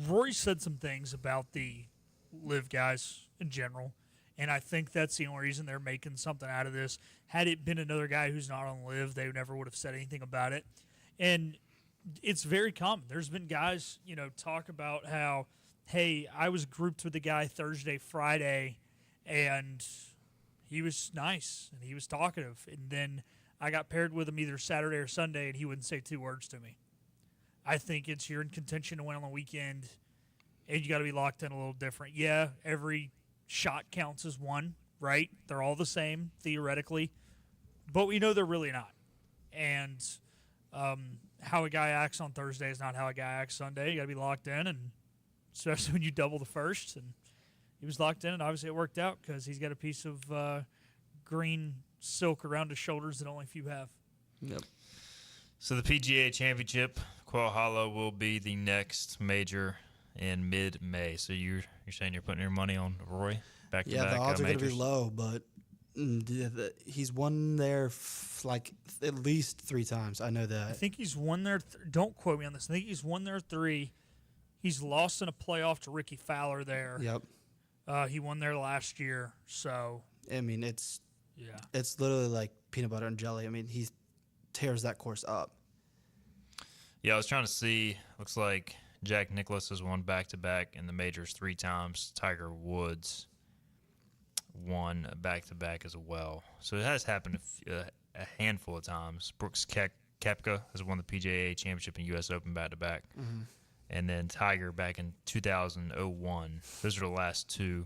Rory said some things about the live guys in general, and I think that's the only reason they're making something out of this. Had it been another guy who's not on live, they never would have said anything about it. And it's very common. There's been guys, talk about how, hey, I was grouped with the guy Thursday, Friday, and he was nice and he was talkative. And then I got paired with him either Saturday or Sunday, and he wouldn't say 2 words to me. I think you're in contention to win on the weekend, and you got to be locked in a little different. Yeah, every shot counts as one, right? They're all the same, theoretically. But we know they're really not. And how a guy acts on Thursday is not how a guy acts Sunday. You got to be locked in, and especially when you double the first. And he was locked in, and obviously it worked out because he's got a piece of green silk around his shoulders that only few have. Yep. So the PGA Championship, Quail Hollow, will be the next major in mid-May. So you're saying you're putting your money on Roy back to back? Yeah, the odds are going to be majors? low, but he's won there at least 3 times. I know that. I think he's won there. Don't quote me on this. I think he's won there 3. He's lost in a playoff to Ricky Fowler there. Yep. He won there last year. So I mean, it's literally like peanut butter and jelly. I mean, he tears that course up. Yeah, I was trying to see. Looks like Jack Nicklaus has won back-to-back in the majors 3 times. Tiger Woods won back-to-back as well. So it has happened a handful of times. Brooks Koepka has won the PGA Championship and U.S. Open back-to-back. Mm-hmm. And then Tiger back in 2001. Those are the last 2.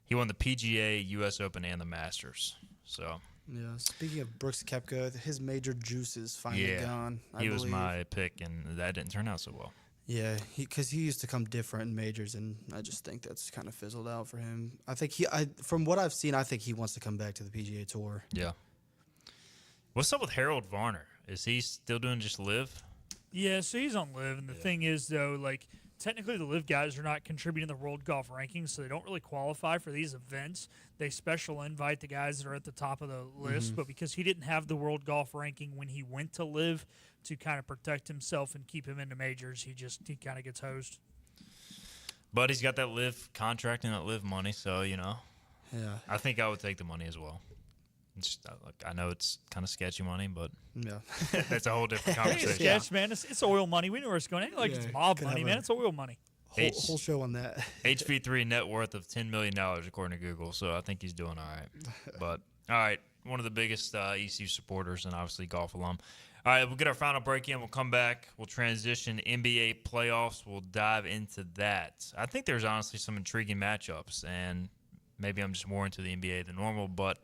He won the PGA, U.S. Open, and the Masters. So yeah. Speaking of Brooks Koepka, his major juice is finally gone. He was my pick, and that didn't turn out so well. Yeah, because he used to come different in majors, and I just think that's kind of fizzled out for him. I think from what I've seen, I think he wants to come back to the PGA Tour. Yeah. What's up with Harold Varner? Is he still doing just live? Yeah, so he's on live, and the thing is, though, like, technically the live guys are not contributing to the World Golf Rankings, so they don't really qualify for these events. They special invite the guys that are at the top of the list, but because he didn't have the World Golf Ranking when he went to live to kind of protect himself and keep him into majors, he kind of gets hosed. But he's got that live contract and that live money, so, Yeah. I think I would take the money as well. I know it's kind of sketchy money, but that's a whole different conversation. It's sketch, man. It's oil money. We know where it's going. It ain't like it's mob money, man. It's oil money. Whole show on that. HV3 net worth of $10 million, according to Google, so I think he's doing all right. But, all right, one of the biggest ECU supporters and obviously golf alum. All right, we'll get our final break in. We'll come back. We'll transition NBA playoffs. We'll dive into that. I think there's honestly some intriguing matchups, and maybe I'm just more into the NBA than normal, but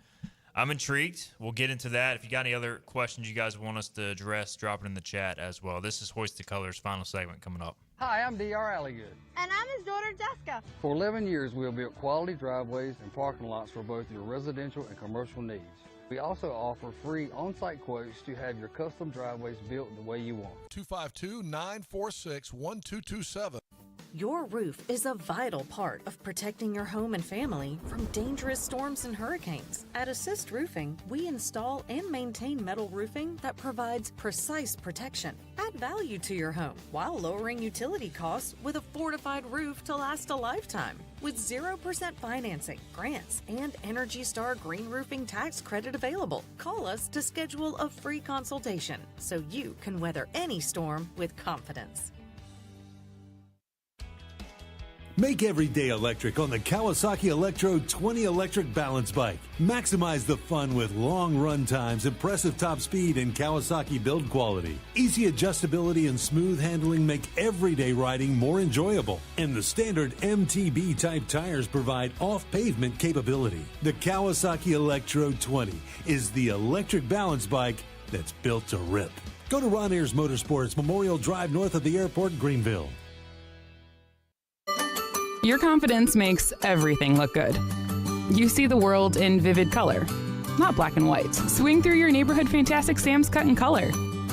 I'm intrigued. We'll get into that. If you got any other questions you guys want us to address, drop it in the chat as well. This is Hoist the Colors' final segment coming up. Hi, I'm D.R. Alligood. And I'm his daughter, Jessica. For 11 years, we have built quality driveways and parking lots for both your residential and commercial needs. We also offer free on-site quotes to have your custom driveways built the way you want. 252-946-1227. Your roof is a vital part of protecting your home and family from dangerous storms and hurricanes. At Assist Roofing, we install and maintain metal roofing that provides precise protection. Add value to your home while lowering utility costs with a fortified roof to last a lifetime. With 0% financing, grants, and Energy Star Green Roofing tax credit available. Call us to schedule a free consultation so you can weather any storm with confidence. Make every day electric on the Kawasaki Electro 20 electric balance bike. Maximize the fun with long run times, impressive top speed, and Kawasaki build quality. Easy adjustability and smooth handling make everyday riding more enjoyable. And the standard MTB type tires provide off-pavement capability. The Kawasaki Electro 20 is the electric balance bike that's built to rip. Go to Ron Ayers Motorsports, Memorial Drive north of the airport, Greenville. Your confidence makes everything look good. You see the world in vivid color, not black and white. Swing through your neighborhood Fantastic Sam's Cut in Color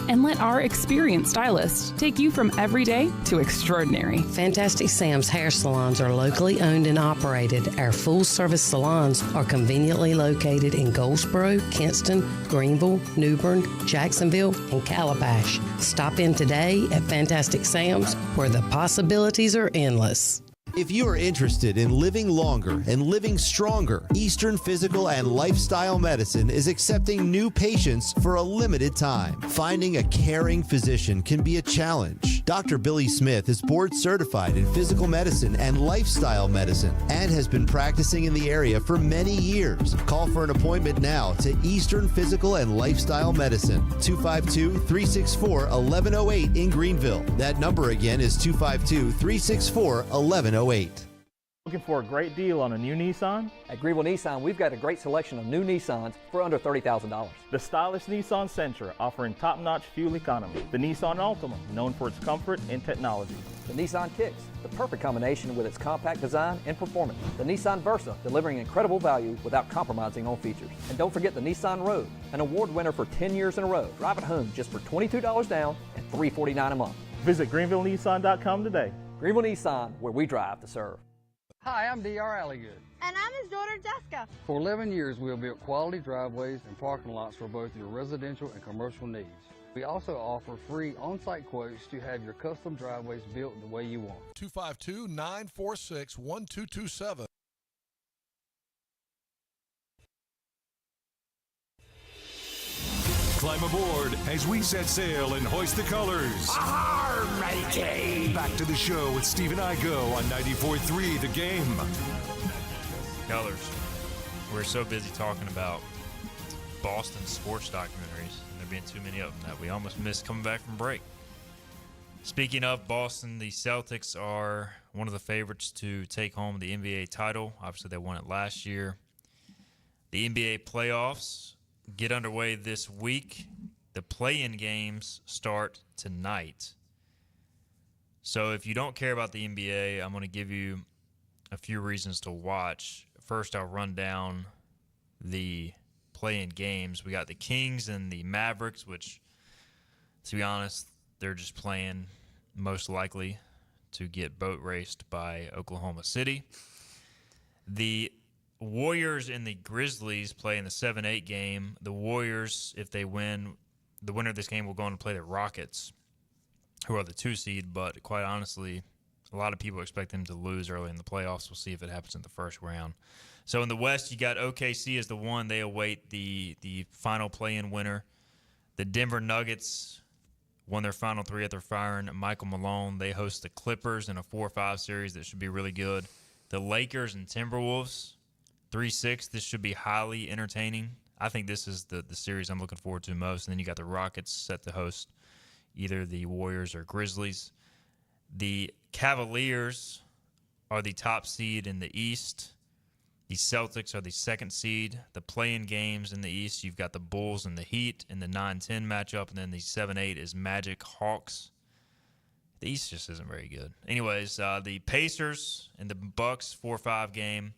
and let our experienced stylists take you from everyday to extraordinary. Fantastic Sam's hair salons are locally owned and operated. Our full-service salons are conveniently located in Goldsboro, Kinston, Greenville, New Bern, Jacksonville, and Calabash. Stop in today at Fantastic Sam's, where the possibilities are endless. If you are interested in living longer and living stronger, Eastern Physical and Lifestyle Medicine is accepting new patients for a limited time. Finding a caring physician can be a challenge. Dr. Billy Smith is board certified in physical medicine and lifestyle medicine and has been practicing in the area for many years. Call for an appointment now to Eastern Physical and Lifestyle Medicine, 252-364-1108 in Greenville. That number again is 252-364-1108. Looking for a great deal on a new Nissan? At Greenville Nissan, we've got a great selection of new Nissans for under $30,000. The stylish Nissan Sentra, offering top-notch fuel economy. The Nissan Altima, known for its comfort and technology. The Nissan Kicks, the perfect combination with its compact design and performance. The Nissan Versa, delivering incredible value without compromising on features. And don't forget the Nissan Rogue, an award winner for 10 years in a row. Drive it home just for $22 down and $349 a month. Visit GreenvilleNissan.com today. Greenville Nissan, where we drive to serve. Hi, I'm D.R. Alligood. And I'm his daughter, Jessica. For 11 years, we have built quality driveways and parking lots for both your residential and commercial needs. We also offer free on-site quotes to have your custom driveways built the way you want. 252-946-1227. Climb aboard as we set sail and hoist the colors. Ahar, matey! Back to the show with Steve and I go on 94.3 The Game. Colors. We're so busy talking about Boston sports documentaries, and there being too many of them, that we almost missed coming back from break. Speaking of Boston, the Celtics are one of the favorites to take home the NBA title. Obviously, they won it last year. The NBA playoffs get underway this week. The play-in games start tonight. So if you don't care about the NBA, I'm going to give you a few reasons to watch. First, I'll run down the play-in games. We got the Kings and the Mavericks, which, to be honest, they're just playing most likely to get boat raced by Oklahoma City. The Warriors and the Grizzlies play in the 7-8 game. The Warriors, if they win, the winner of this game will go on to play the Rockets, who are the 2 seed, but quite honestly, a lot of people expect them to lose early in the playoffs. We'll see if it happens in the first round. So in the West, you got OKC as the 1. They await the final play-in winner. The Denver Nuggets won their final 3 after firing Michael Malone. They host the Clippers in a 4-5 series that should be really good. The Lakers and Timberwolves, 3-6. This should be highly entertaining. I think this is the series I'm looking forward to most. And then you got the Rockets set to host either the Warriors or Grizzlies. The Cavaliers are the top seed in the East. The Celtics are the 2nd seed. The play-in games in the East, you've got the Bulls and the Heat in the 9-10 matchup, and then the 7-8 is Magic Hawks. The East just isn't very good. Anyways, the Pacers and the Bucks 4-5 game,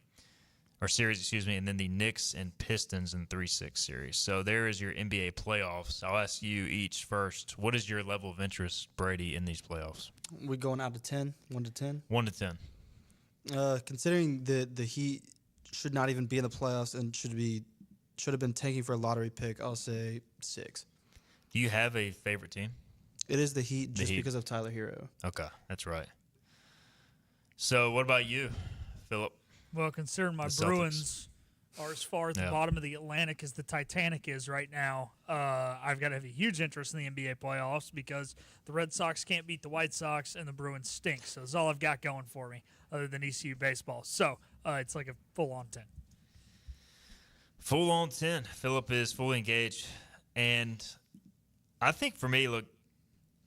or series, and then the Knicks and Pistons in 3-6 series. So there is your NBA playoffs. I'll ask you each first. What is your level of interest, Brady, in these playoffs? We going out of 10, 1 to 10? 1 to 10. Considering the Heat should not even be in the playoffs and should have been tanking for a lottery pick, I'll say 6. Do you have a favorite team? It is the Heat, because of Tyler Hero. Okay, that's right. So what about you, Philip? Well, considering my Bruins are as far at the bottom of the Atlantic as the Titanic is right now. I've got to have a huge interest in the NBA playoffs because the Red Sox can't beat the White Sox and the Bruins stink. So that's all I've got going for me other than ECU baseball. So it's like a full-on 10. Full-on 10. Philip is fully engaged. And I think for me, look,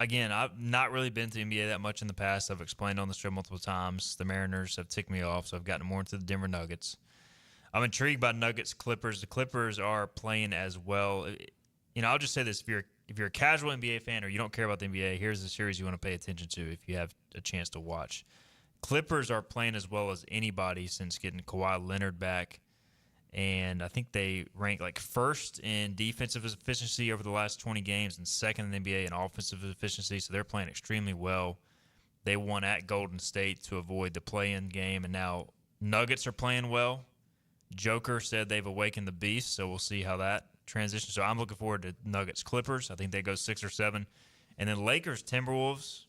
again, I've not really been to the NBA that much in the past. I've explained on the show multiple times. The Mariners have ticked me off, so I've gotten more into the Denver Nuggets. I'm intrigued by Nuggets Clippers. The Clippers are playing as well. You know, I'll just say this: if you're a casual NBA fan or you don't care about the NBA, here's the series you want to pay attention to if you have a chance to watch. Clippers are playing as well as anybody since getting Kawhi Leonard back, and I think they rank like first in defensive efficiency over the last 20 games and second in the NBA in offensive efficiency. So they're playing extremely well. They won at Golden State to avoid the play-in game, and now Nuggets are playing well. Joker said they've awakened the beast, so we'll see how that transitions. So I'm looking forward to Nuggets Clippers. I think they go 6 or 7. And then Lakers Timberwolves.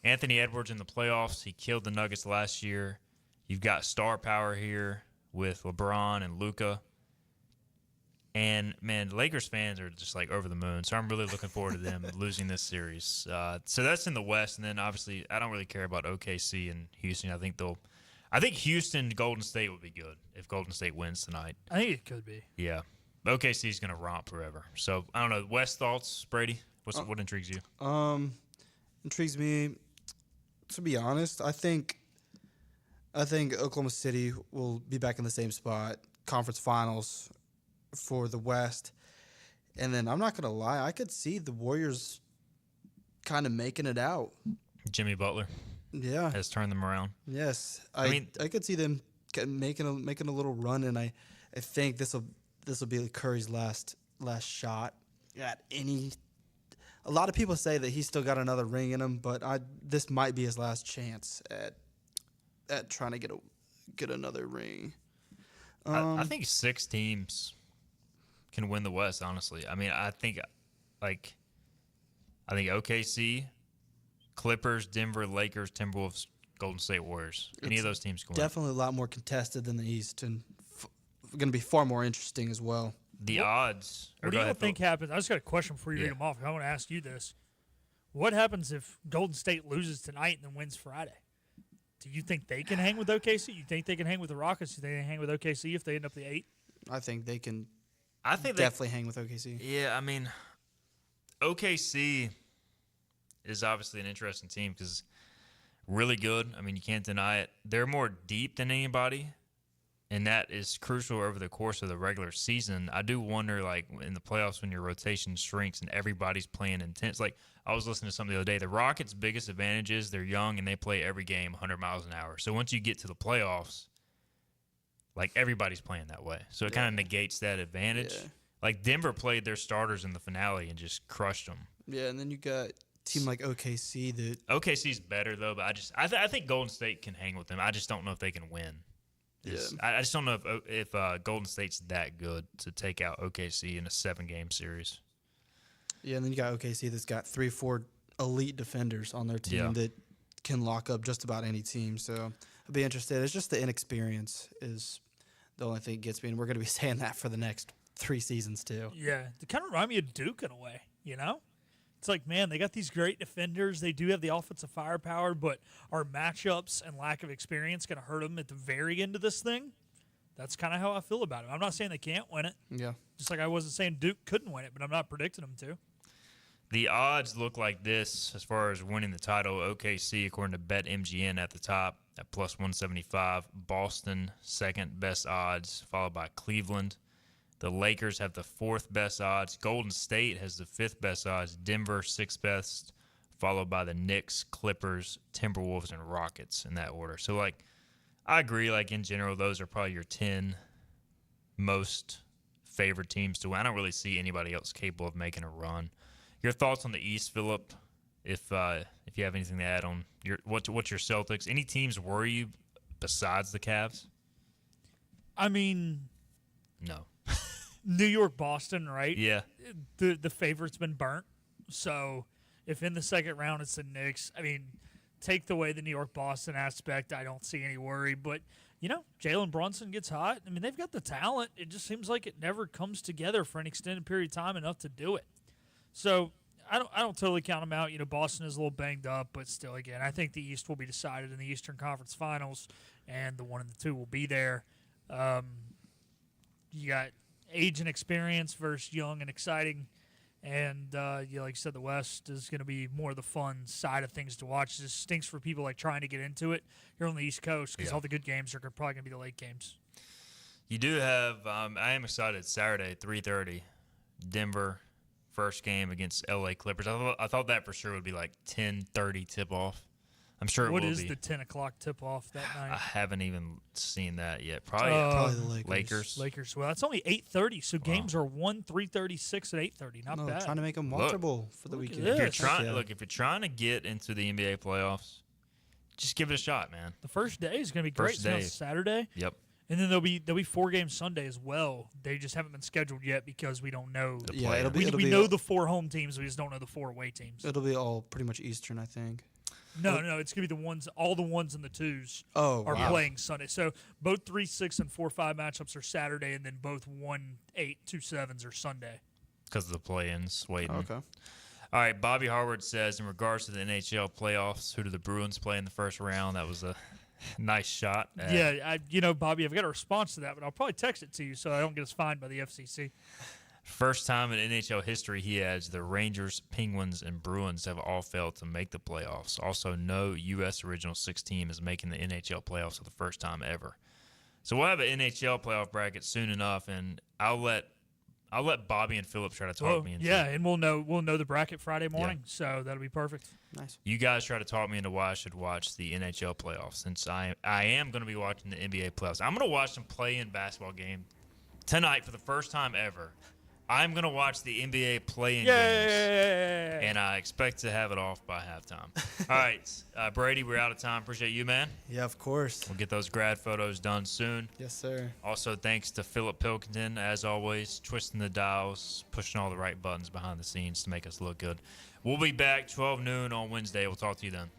Anthony Edwards in the playoffs. He killed the Nuggets last year. You've got star power here with LeBron and Luka. And, man, Lakers fans are just, like, over the moon. So I'm really looking forward to them losing this series. So that's in the West. And then, obviously, I don't really care about OKC and Houston. I think Houston Golden State would be good if Golden State wins tonight. I think it could be. Yeah. OKC's going to romp forever. So, I don't know. West thoughts, Brady? What intrigues you? Intrigues me, to be honest, I think Oklahoma City will be back in the same spot, conference finals for the West. And then I'm not going to lie, I could see the Warriors kind of making it out. Jimmy Butler. Yeah, has turned them around. Yes, I could see them making a little run, and I think this will be Curry's last shot at any. A lot of people say that he's still got another ring in him, but this might be his last chance at trying to get another ring. I think 6 teams can win the West. Honestly, I mean, I think OKC, Clippers, Denver, Lakers, Timberwolves, Golden State Warriors. Any of those teams can win. Definitely a lot more contested than the East, and going to be far more interesting as well. The odds. What do you think happens? I just got a question before you read them off. I want to ask you this. What happens if Golden State loses tonight and then wins Friday? Do you think they can hang with OKC? You think they can hang with the Rockets? Do they hang with OKC if they end up the 8? I think they can definitely hang with OKC. Yeah, I mean, OKC is obviously an interesting team because really good. I mean, you can't deny it. They're more deep than anybody, and that is crucial over the course of the regular season. I do wonder, like, in the playoffs when your rotation shrinks and everybody's playing intense. Like, I was listening to something the other day. The Rockets' biggest advantage is they're young and they play every game 100 miles an hour. So once you get to the playoffs, like, everybody's playing that way. So it kind of negates that advantage. Yeah. Like, Denver played their starters in the finale and just crushed them. Yeah, and then you got team like OKC that OKC's better though, but I think Golden State can hang with them. I just don't know if they can win. I just don't know if Golden State's that good to take out OKC in a 7-game series. Yeah, and then you got OKC that's got 3-4 elite defenders on their team that can lock up just about any team. So I'd be interested. It's just the inexperience is the only thing that gets me, and we're going to be saying that for the next 3 seasons too. Yeah, they kind of remind me of Duke in a way, you know? It's like, man, they got these great defenders. They do have the offensive firepower, but our matchups and lack of experience going to hurt them at the very end of this thing. That's kind of how I feel about it. I'm not saying they can't win it. Yeah. Just like I wasn't saying Duke couldn't win it, but I'm not predicting them to. The odds look like this as far as winning the title. OKC, according to BetMGM, at the top at plus 175. Boston, second best odds, followed by Cleveland. The Lakers have the 4th best odds. Golden State has the 5th best odds. Denver, 6th best, followed by the Knicks, Clippers, Timberwolves, and Rockets in that order. So, like, I agree, like, in general, those are probably your 10 most favored teams to win. I don't really see anybody else capable of making a run. Your thoughts on the East, Philip, if you have anything to add on what's your Celtics? Any teams worry you besides the Cavs? I mean, no. New York, Boston, right? Yeah. The favorite's been burnt. So if in the second round it's the Knicks, I mean, take away the New York-Boston aspect, I don't see any worry. But, Jalen Brunson gets hot. I mean, they've got the talent. It just seems like it never comes together for an extended period of time enough to do it. So I don't totally count them out. Boston is a little banged up, but still, again, I think the East will be decided in the Eastern Conference Finals, and the 1 and the 2 will be there. You got age and experience versus young and exciting. And, like you said, the West is going to be more the fun side of things to watch. It just stinks for people trying to get into it here on the East Coast because all the good games are probably going to be the late games. You do have, I am excited, Saturday, 3:30, Denver, first game against LA Clippers. I thought that for sure would be 10:30 tip-off. I'm sure it will be. What is the 10 o'clock tip-off that night? I haven't even seen that yet. Probably the Lakers. Lakers. Well, it's only 8:30, so games are 1, 3:36, and 8:30. Not bad. Trying to make them watchable for the weekend. If you're trying to get into the NBA playoffs, just give it a shot, man. The first day is going to be great. It's on Saturday. Yep. And then there'll be 4 games Sunday as well. They just haven't been scheduled yet because we don't know. We know the 4 home teams. We just don't know the 4 away teams. It'll be all pretty much Eastern, I think. No, it's going to be all the 1s and the 2s are playing Sunday. So both 3, 6, and 4, 5 matchups are Saturday, and then both 1, 8, 2, 7s are Sunday. Because of the play-ins waiting. Okay. All right, Bobby Harvard says, in regards to the NHL playoffs, who do the Bruins play in the first round? That was a nice shot. Bobby, I've got a response to that, but I'll probably text it to you so I don't get us fined by the FCC. First time in NHL history, he adds, the Rangers, Penguins, and Bruins have all failed to make the playoffs. Also, no U.S. Original Six team is making the NHL playoffs for the first time ever. So we'll have an NHL playoff bracket soon enough, and I'll let Bobby and Philip try to talk me into it. Yeah, and we'll know the bracket Friday morning, so that'll be perfect. Nice. You guys try to talk me into why I should watch the NHL playoffs, since I am going to be watching the NBA playoffs. I'm going to watch some play-in basketball game tonight for the first time ever. I'm going to watch the NBA play-in games, and I expect to have it off by halftime. All right, Brady, we're out of time. Appreciate you, man. Yeah, of course. We'll get those grad photos done soon. Yes, sir. Also, thanks to Philip Pilkington, as always, twisting the dials, pushing all the right buttons behind the scenes to make us look good. We'll be back 12 noon on Wednesday. We'll talk to you then.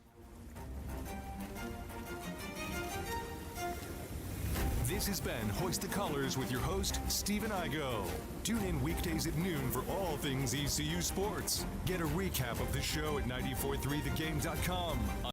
This has been Hoist the Colors with your host, Stephen Igo. Tune in weekdays at noon for all things ECU sports. Get a recap of the show at 943thegame.com.